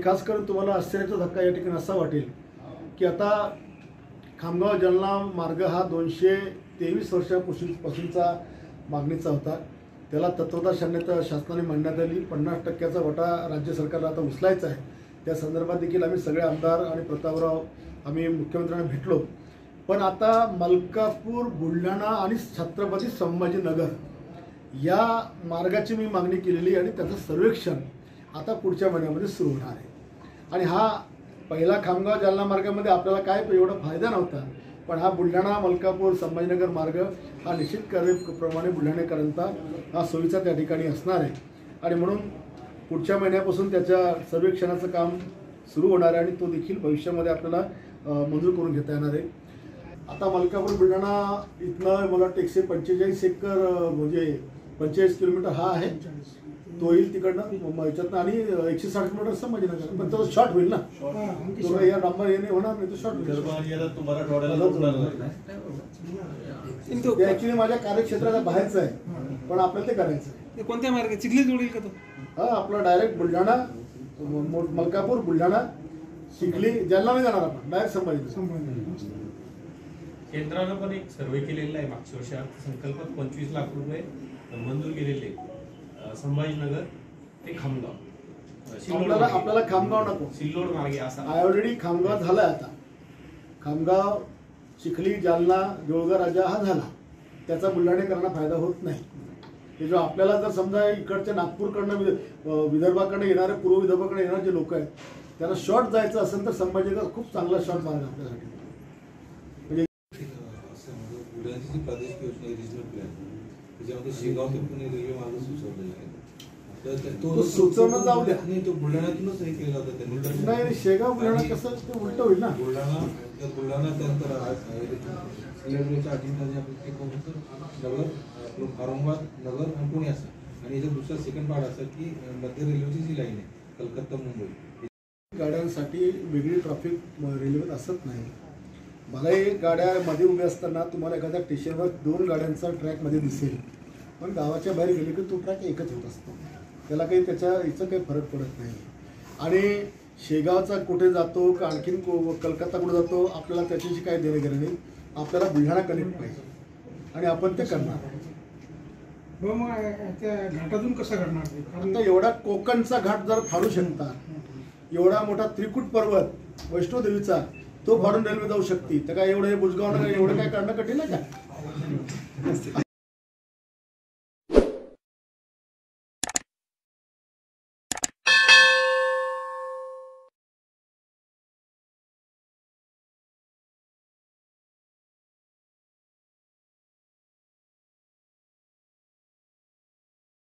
खास करून तुम्हाला आश्चर्याचा धक्का या ठिकाणी असा वाटेल की आता खामगाव जालना मार्ग हा 223 वर्षापासूनचा मागणीचा होता। त्याला तत्वता शासनाने मांडण्यात आली। 50% वटा राज्य सरकारला आता उचलायचा आहे। त्या संदर्भात देखील आम्ही सगळे आमदार आणि प्रतापराव आम्ही मुख्यमंत्र्यांना भेटलो। पण आता मलकापूर बुलढाणा आणि छत्रपती संभाजीनगर या मार्गाची मी मागणी केलेली आणि त्याचं सर्वेक्षण आता पुढच्या महिन्यामध्ये सुरू होणार आहे। आणि हा पहिला खामगाव जालना मार्गामध्ये आपल्याला काय एवढा फायदा नव्हता, पण हा बुलढाणा मलकापूर संभाजीनगर मार्ग हा निश्चितप्रमाणे बुलढाणेकरांचा हा सोयीचा त्या ठिकाणी असणार आहे। आणि म्हणून पुढच्या महिन्यापासून त्याच्या सर्वेक्षणाचं काम सुरू होणार आहे आणि तो देखील भविष्यामध्ये आपल्याला मंजूर करून घेता येणार आहे। आता मलकापूर बुलढाणा इथनं मला वाटतं 145 एकर म्हणजे 45 किलोमीटर हा आहे, तो येईल तिकडनं याच्यातनं आणि 160 किलोमीटर संभाजीनगर, पण तो शॉर्ट होईल ना, तो या डांबर येणे होणार नाही, तो शॉर्ट होईल। ऍक्च्युली माझ्या कार्यक्षेत्राच्या बाहेरचं आहे, पण आपल्याला ते करायचं आहे। कोणत्या मार्ग चिखली जोडील का तो? हा आपला डायरेक्ट बुलढाणा मलकापूर बुलढाणा चिखली जालना नाही जाणार, आपण डायरेक्ट संभाजीनगर। केंद्रानं पण एक सर्वे केलेला आहे मागच्या वर्षी, अर्थसंकल्पात 25 लाख रुपये मंजूर केलेले संभाजीनगर ते खामगाव। आपल्याला खामगाव नको, सिल्लोड मार्गे असा ऑलरेडी खामगाव झालाय। आता खामगाव चिखली जालना देऊळगा राजा हा झाला, त्याचा बुलढाणेकरांना फायदा होत नाही। हे जो आपल्याला जर समजा इकडच्या नागपूरकडनं विदर्भाकडनं येणारे पूर्व विदर्भाकडे येणारे जे लोक आहेत त्यांना शॉर्ट जायचं असेल तर संभाजीनगर खूप चांगला शॉर्ट मार्ग आपल्यासाठी। प्रदेश योजना रिजनल प्लॅन त्याच्यामध्ये शेगाव ते पुणे रेल्वे मार्ग सुचवलेला आहे, तर तो सुचवणं जाऊ द्या, नाही तो बुलढाण्यातूनच हे केला होता त्यांनी। नाही शेगाव बुलढाणा कसं ते उलट होईल ना, बुलढाणा त्यानंतर रेल्वेच्या अधीन नगर औरंगाबाद नगर आणि पुणे असं, आणि याचा दुसरा सेकंड पार्ट असा की मध्य रेल्वेची जी लाईन आहे कलकत्ता मुंबई गाड्यांसाठी वेगळी ट्रॅफिक रेल्वेत असत नाही। मलाही गाड्यामध्ये उभे असताना तुम्हाला एखाद्या स्टेशनवर 2 गाड्यांचा ट्रॅकमध्ये दिसेल, पण गावाच्या बाहेर गेले की तो ट्रॅक एकच होत असतो, त्याला काही याचा काही फरक पडत नाही। आणि शेगावचा कुठे जातो का आणखीन कलकत्ता कुठे जातो आपल्याला त्याच्याशी काही देणे घेणे नाही, आपल्याला बुलढाणा कनेक्ट पाहिजे आणि आपण ते करणार। घाटातून कसं करणार? आता एवढा कोकणचा घाट जर फाडू शकता, एवढा मोठा त्रिकुट पर्वत वैष्णोदेवीचा तो फाडून रेल्वे जाऊ शकते, तर काय एवढं हे बुजगाव एवढं काय करणं कठीण आहे का?